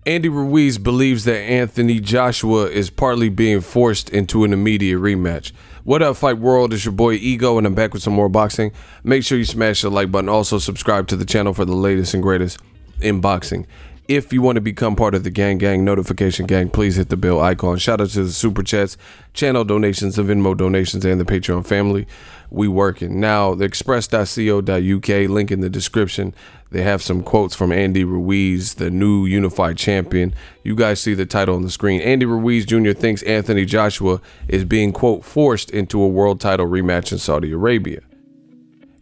Andy Ruiz believes that Anthony Joshua is partly being forced into an immediate rematch. What up, Fight World? It's your boy Ego, and I'm back with some more boxing. Make sure you smash the like button. Also, subscribe to the channel for the latest and greatest in boxing. If you want to become part of the gang notification gang, please hit the bell icon. Shout out to the super chats, channel donations, the Venmo donations, and the Patreon family. We working. Now, the express.co.uk, link in the description. They have some quotes from Andy Ruiz, the new unified champion. You guys see the title on the screen. Andy Ruiz Jr. thinks Anthony Joshua is being, quote, forced into a world title rematch in Saudi Arabia.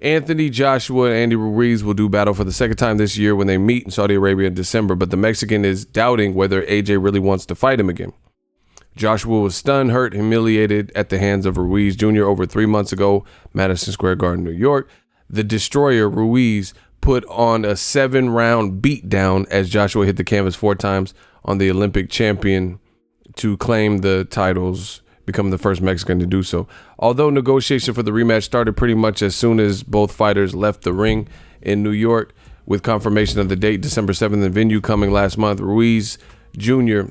Anthony Joshua and Andy Ruiz will do battle for the second time this year when they meet in Saudi Arabia in December, but the Mexican is doubting whether AJ really wants to fight him again. Joshua was stunned, hurt, humiliated at the hands of Ruiz Jr. over 3 months ago, Madison Square Garden, New York. The destroyer, Ruiz, put on a 7-round beatdown as Joshua hit the canvas 4 times on the Olympic champion to claim the titles, become the first Mexican to do so. Although negotiation for the rematch started pretty much as soon as both fighters left the ring in New York, with confirmation of the date, December 7th, and venue coming last month, Ruiz Jr.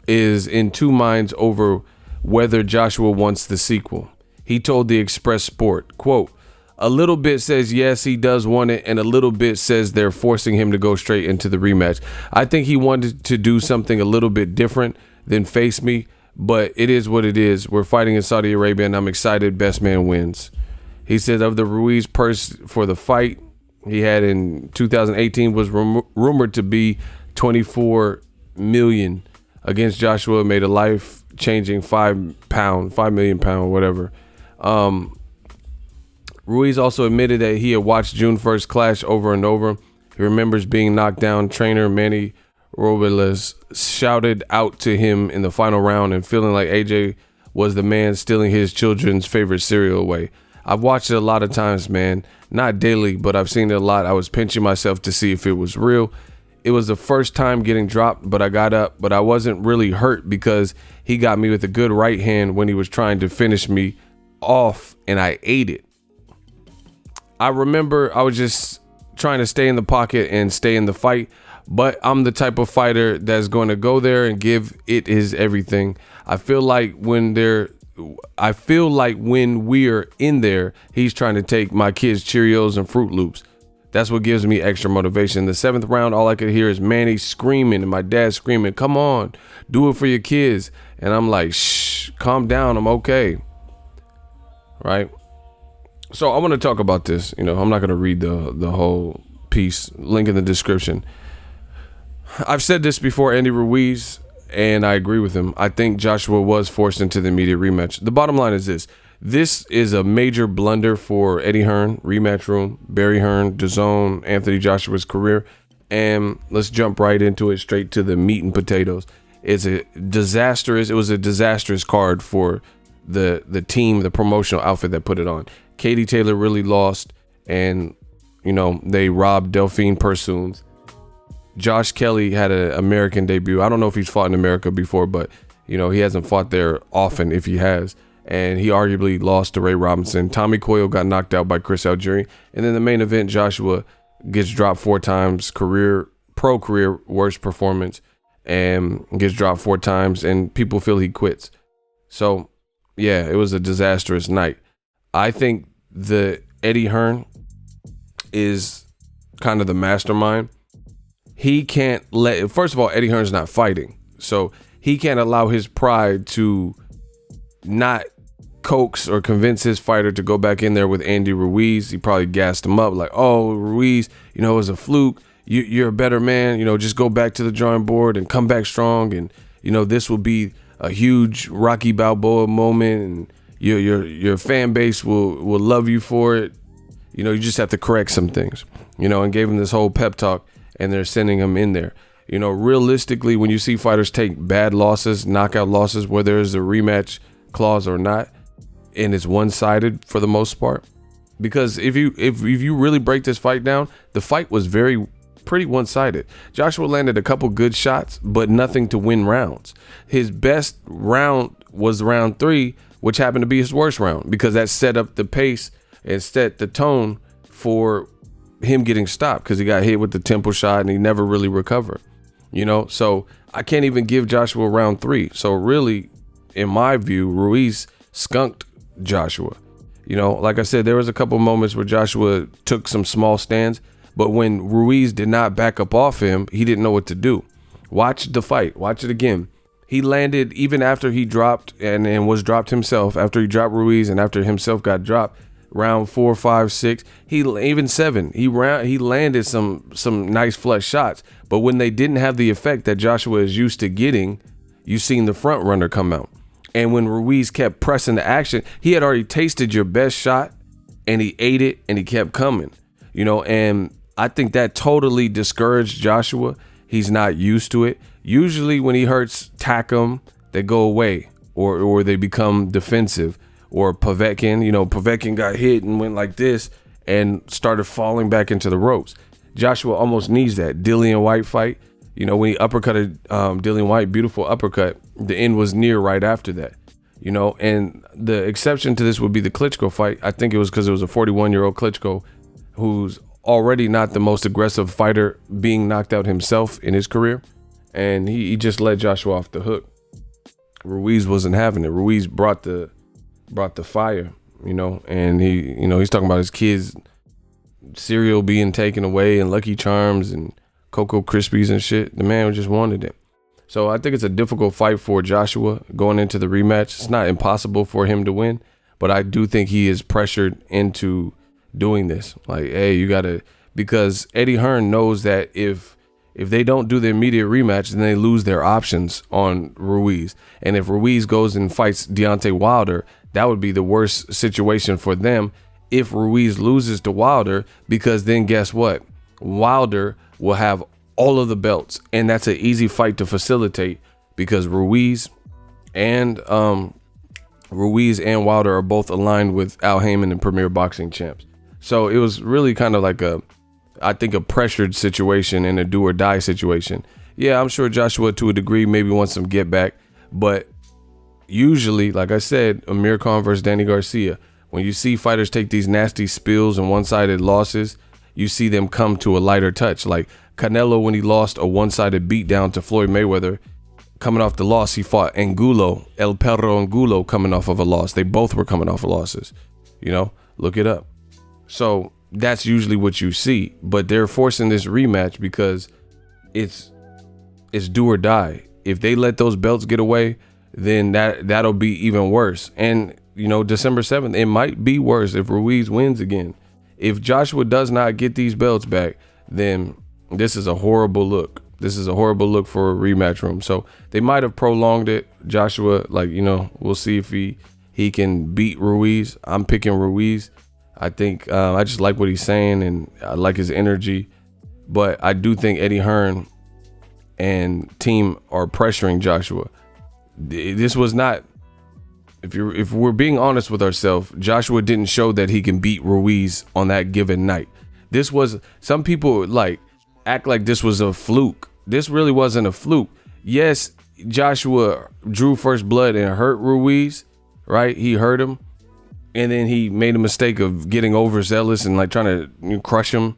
is in two minds over whether Joshua wants the sequel. He told the Express Sport, quote, "A little bit says yes, he does want it, and a little bit says they're forcing him to go straight into the rematch. I think he wanted to do something a little bit different than face me, but it is what it is. We're fighting in Saudi Arabia, and I'm excited. Best man wins." He said of the Ruiz purse for the fight he had in 2018 was rumored to be $24 million against Joshua, made a life-changing £5 million, whatever. Ruiz also admitted that he had watched June 1st clash over and over. He remembers being knocked down. Trainer Manny Robles shouted out to him in the final round and feeling like AJ was the man stealing his children's favorite cereal away. I've watched it a lot of times, man. Not daily, but I've seen it a lot. I was pinching myself to see if it was real. It was the first time getting dropped, but I got up, but I wasn't really hurt because he got me with a good right hand when he was trying to finish me off, and I ate it. I remember I was just trying to stay in the pocket and stay in the fight, but I'm the type of fighter that's going to go there and give it his everything. I feel like when we're in there, he's trying to take my kids' Cheerios and Fruit Loops. That's what gives me extra motivation. The 7th round, all I could hear is Manny screaming and my dad screaming, "Come on, do it for your kids." And I'm like, shh, calm down, I'm okay. Right? So I want to talk about this. I'm not going to read the whole piece. Link in the description. I've said this before, Andy Ruiz, and I agree with him. I think Joshua was forced into the immediate rematch. The bottom line is this. This is a major blunder for Eddie Hearn, Rematch Room, Barry Hearn, DAZN, Anthony Joshua's career. And let's jump right into it, straight to the meat and potatoes. It was a disastrous card for the team, the promotional outfit that put it on. Katie Taylor really lost, and they robbed Delphine Persoons. Josh Kelly had an American debut. I don't know if he's fought in America before, but he hasn't fought there often, if he has. And he arguably lost to Ray Robinson. Tommy Coyle got knocked out by Chris Algieri. And then the main event, Joshua gets dropped 4 times, pro career worst performance, and gets dropped 4 times, and people feel he quits. So yeah, it was a disastrous night. I think the Eddie Hearn is kind of the mastermind. He can't first of all, Eddie Hearn's not fighting, so he can't allow his pride to not coax or convince his fighter to go back in there with Andy Ruiz. He probably gassed him up like, "Oh, Ruiz, it was a fluke. You're a better man. Just go back to the drawing board and come back strong. And this will be a huge Rocky Balboa moment, and your fan base will love you for it. You just have to correct some things." And gave him this whole pep talk, and they're sending him in there. Realistically, when you see fighters take bad losses, knockout losses, whether there's a rematch clause or not, and it's one-sided for the most part, because if you really break this fight down, the fight was pretty one-sided. Joshua landed a couple good shots, but nothing to win rounds. His best round was round 3, which happened to be his worst round because that set up the pace and set the tone for him getting stopped because he got hit with the temple shot and he never really recovered. So I can't even give Joshua round 3. So really, in my view, Ruiz skunked Joshua. Like I said, there was a couple moments where Joshua took some small stands, but when Ruiz did not back up off him, he didn't know what to do. Watch the fight. Watch it again. He landed even after he dropped and was dropped himself, after he dropped Ruiz and after himself got dropped, round 4, 5, 6, even 7, he landed some nice flush shots. But when they didn't have the effect that Joshua is used to getting, you seen the front runner come out. And when Ruiz kept pressing the action, he had already tasted your best shot and he ate it and he kept coming, and I think that totally discouraged Joshua. He's not used to it. Usually when he hurts Takum, they go away or they become defensive. Or Povetkin got hit and went like this and started falling back into the ropes. Joshua almost needs that. Dillian White fight, when he uppercutted Dillian White, beautiful uppercut, the end was near right after that. And the exception to this would be the Klitschko fight. I think it was because it was a 41-year-old Klitschko who's already not the most aggressive fighter, being knocked out himself in his career. And he just let Joshua off the hook. Ruiz wasn't having it. Ruiz brought the fire, and he's talking about his kids' cereal being taken away and Lucky Charms and Cocoa Krispies and shit. The man just wanted it. So I think it's a difficult fight for Joshua going into the rematch. It's not impossible for him to win, but I do think he is pressured into doing this. Like, hey, you gotta, because Eddie Hearn knows that if they don't do the immediate rematch, then they lose their options on Ruiz. And if Ruiz goes and fights Deontay Wilder, that would be the worst situation for them if Ruiz loses to Wilder, because then guess what? Wilder will have all of the belts, and that's an easy fight to facilitate because Ruiz and Wilder are both aligned with Al Heyman and Premier Boxing champs. So it was really kind of like a pressured situation and a do or die situation. Yeah, I'm sure Joshua to a degree maybe wants some get back, but usually, like I said, Amir Khan versus Danny Garcia, when you see fighters take these nasty spills and one-sided losses, you see them come to a lighter touch. Like Canelo, when he lost a one-sided beatdown to Floyd Mayweather, coming off the loss, he fought Angulo, El Perro Angulo, coming off of a loss. They both were coming off of losses. Look it up. So that's usually what you see, but they're forcing this rematch because it's do or die. If they let those belts get away, then that'll be even worse. And December 7th, it might be worse if Ruiz wins again. If Joshua does not get these belts back, then this is a horrible look. This is a horrible look for a rematch room. So they might have prolonged it. Joshua, we'll see if he can beat Ruiz. I'm picking Ruiz. I think I just like what he's saying and I like his energy. But I do think Eddie Hearn and team are pressuring Joshua. This was not, if we're being honest with ourselves, Joshua didn't show that he can beat Ruiz on that given night. This was, some people act like this was a fluke. This really wasn't a fluke. Yes, Joshua drew first blood and hurt Ruiz, right? He hurt him. And then he made a mistake of getting overzealous and trying to crush him.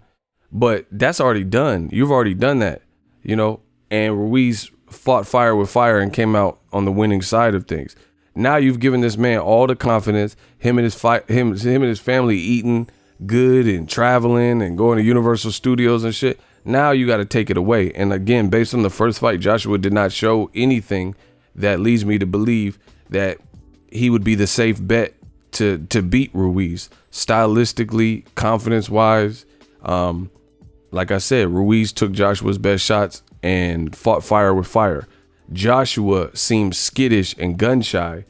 But that's already done. You've already done that, and Ruiz fought fire with fire and came out on the winning side of things. Now you've given this man all the confidence, him and his family eating good and traveling and going to Universal Studios and shit. Now you got to take it away. And again, based on the first fight, Joshua did not show anything that leads me to believe that he would be the safe bet to beat Ruiz. Stylistically, confidence-wise, like I said, Ruiz took Joshua's best shots and fought fire with fire. Joshua seemed skittish and gun-shy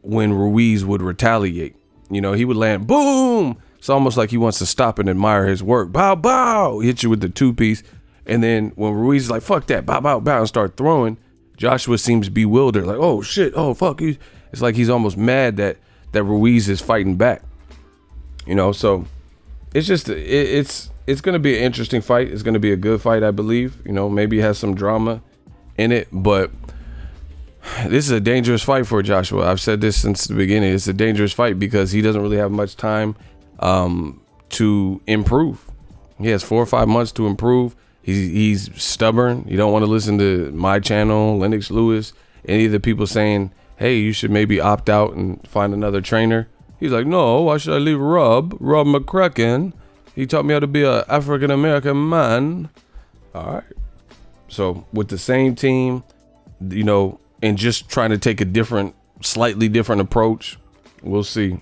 when Ruiz would retaliate. He would land, boom! It's almost like he wants to stop and admire his work. Bow, bow! Hit you with the two-piece. And then when Ruiz is like, fuck that, bow, bow, bow, and start throwing, Joshua seems bewildered. Like, oh, shit, oh, fuck. It's like he's almost mad that Ruiz is fighting back. So it's just, it's going to be an interesting fight. It's going to be a good fight, I believe. Maybe it has some drama in it, but This is a dangerous fight for Joshua. I've said this since the beginning. It's a dangerous fight because he doesn't really have much time to improve. He has 4 or 5 months to improve. He's stubborn. You don't want to listen to my channel, Lennox Lewis, any of the people saying, hey, you should maybe opt out and find another trainer. He's like, no, why should I leave Rob McCracken? He taught me how to be an African-American man. All right. So with the same team, you know, and just trying to take a slightly different approach, we'll see.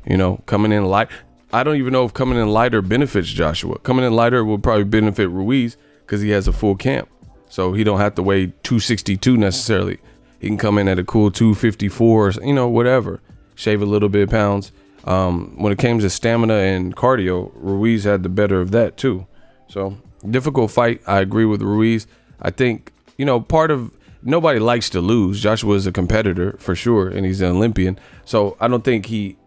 You know, coming in light. I don't even know if coming in lighter benefits Joshua. Coming in lighter will probably benefit Ruiz because he has a full camp. So he don't have to weigh 262 necessarily. He can come in at a cool 254, you know, whatever. Shave a little bit of pounds. When it came to stamina and cardio, Ruiz had the better of that too. So difficult fight. I agree with Ruiz. I think, you know, nobody likes to lose. Joshua is a competitor for sure, and he's an Olympian. So I think he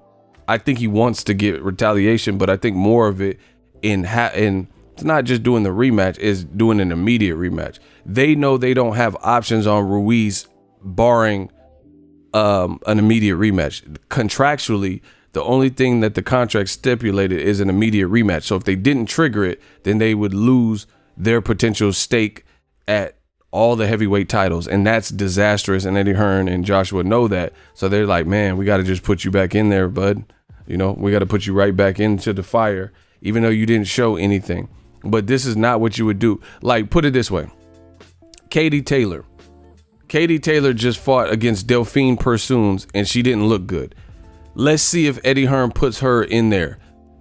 wants to get retaliation, but I think more of it in it's not just doing the rematch, is doing an immediate rematch. They know they don't have options on Ruiz barring an immediate rematch. Contractually, the only thing that the contract stipulated is an immediate rematch. So if they didn't trigger it, then they would lose their potential stake at all the heavyweight titles, and that's disastrous. And Eddie Hearn and Joshua know that, so they're like, man, we got to just put you back in there, bud. You know, we got to put you right back into the fire, even though you didn't show anything. But this is not what you would do. Like, put it this way. Katie Taylor just fought against Delphine Persoons, and she didn't look good. Let's see if Eddie Hearn puts her in there.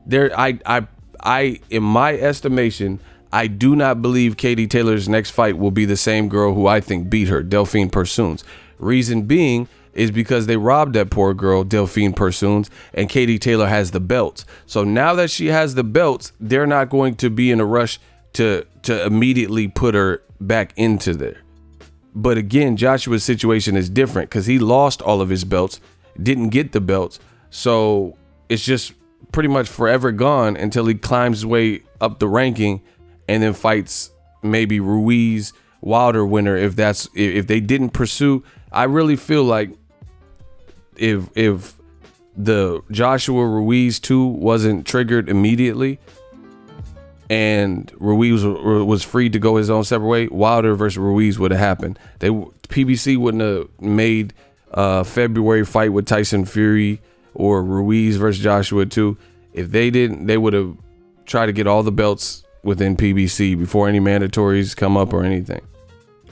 I, in my estimation, I do not believe Katie Taylor's next fight will be the same girl who I think beat her, Delphine Persoons. Reason being is because they robbed that poor girl, Delphine Persoons, and Katie Taylor has the belts. So now that she has the belts, they're not going to be in a rush to immediately put her back into there. But again, Joshua's situation is different because he lost all of his belts, didn't get the belts. So it's just pretty much forever gone until he climbs his way up the ranking and then fights maybe Ruiz, Wilder winner if they didn't pursue. I really feel like if the Joshua Ruiz 2 wasn't triggered immediately and Ruiz was free to go his own separate way, Wilder versus Ruiz would have happened. PBC wouldn't have made a February fight with Tyson Fury or Ruiz versus Joshua 2. If they didn't, they would have tried to get all the belts within PBC before any mandatories come up or anything,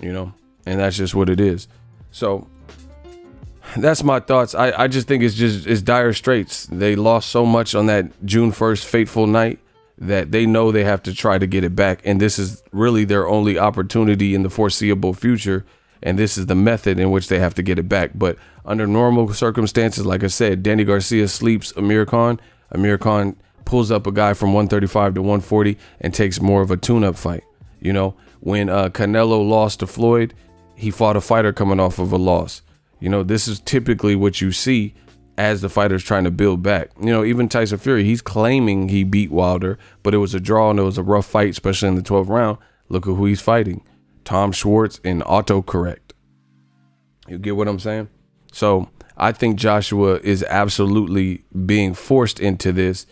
you know, and that's just what it is. So that's my thoughts. I just think it's dire straits. They lost so much on that June 1st fateful night that they know they have to try to get it back. And this is really their only opportunity in the foreseeable future. And this is the method in which they have to get it back. But under normal circumstances, like I said, Danny Garcia sleeps Amir Khan. Amir Khan pulls up a guy from 135 to 140 and takes more of a tune-up fight. You know, when Canelo lost to Floyd, he fought a fighter coming off of a loss. You know, this is typically what you see as the fighter's trying to build back. You know, even Tyson Fury, he's claiming he beat Wilder, but it was a draw and it was a rough fight, especially in the 12th round. Look at who he's fighting. Tom Schwartz in autocorrect. You get what I'm saying? So I think Joshua is absolutely being forced into this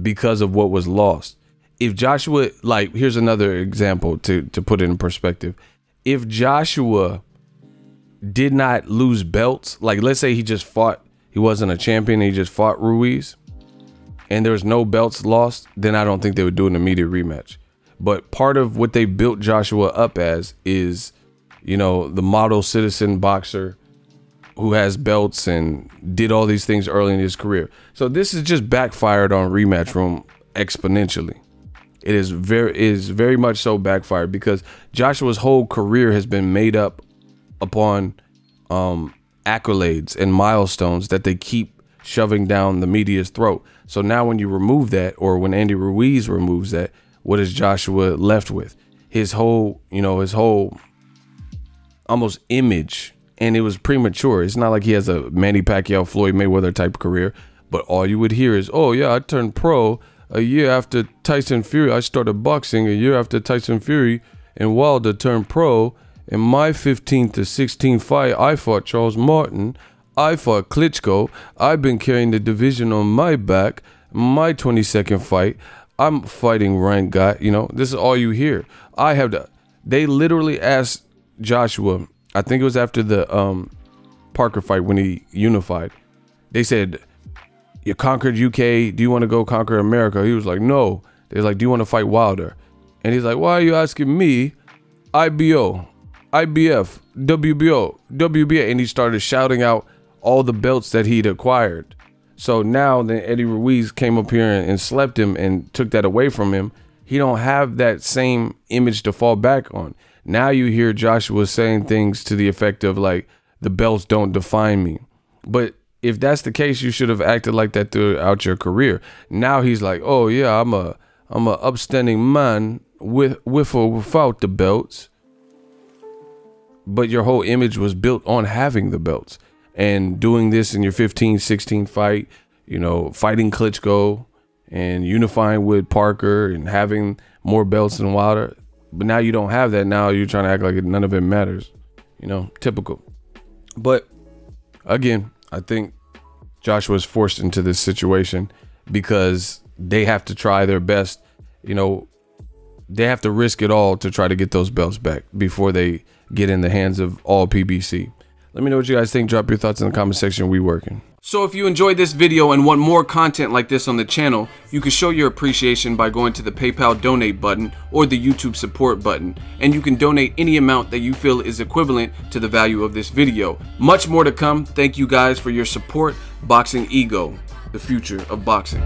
because of what was lost. If Joshua, like, here's another example to put it in perspective. If Joshua did not lose belts, like let's say he just fought, he wasn't a champion, he just fought Ruiz and there was no belts lost, then I don't think they would do an immediate rematch. But part of what they built Joshua up as is, you know, the model citizen boxer who has belts and did all these things early in his career. So this is just backfired on Rematch Room exponentially. It is very much so backfired because Joshua's whole career has been made up upon accolades and milestones that they keep shoving down the media's throat. So now when you remove that, or when Andy Ruiz removes that, what is Joshua left with? His whole almost image, and it was premature. It's not like he has a Manny Pacquiao, Floyd Mayweather type career, but all you would hear is, oh yeah, I turned pro a year after Tyson Fury. I started boxing a year after Tyson Fury and Wilder turned pro, In my 15th to 16th fight, I fought Charles Martin. I fought Klitschko. I've been carrying the division on my back. My 22nd fight, I'm fighting Rank guy. You know, this is all you hear. They literally asked Joshua, I think it was after the Parker fight when he unified. They said, you conquered UK. Do you want to go conquer America? He was like, no. They're like, do you want to fight Wilder? And he's like, why are you asking me? IBO, IBF, WBO, WBA. And he started shouting out all the belts that he'd acquired. So now then Eddie Ruiz came up here and slept him and took that away from him. He don't have that same image to fall back on. Now you hear Joshua saying things to the effect of like, the belts don't define me. But if that's the case, you should have acted like that throughout your career. Now he's like, oh yeah, I'm a upstanding man with or without the belts. But your whole image was built on having the belts and doing this in your 15-16 fight, you know, fighting Klitschko and unifying with Parker and having more belts than Wilder. But now you don't have that. Now you're trying to act like none of it matters. You know, typical. But again, I think Joshua's forced into this situation because they have to try their best. You know, they have to risk it all to try to get those belts back before they get in the hands of all PBC. Let me know what you guys think. Drop your thoughts in the comment section. We working. So if you enjoyed this video and want more content like this on the channel, you can show your appreciation by going to the PayPal donate button or the YouTube support button, and you can donate any amount that you feel is equivalent to the value of this video. Much more to come. Thank you guys for your support. Boxingego, the future of boxing.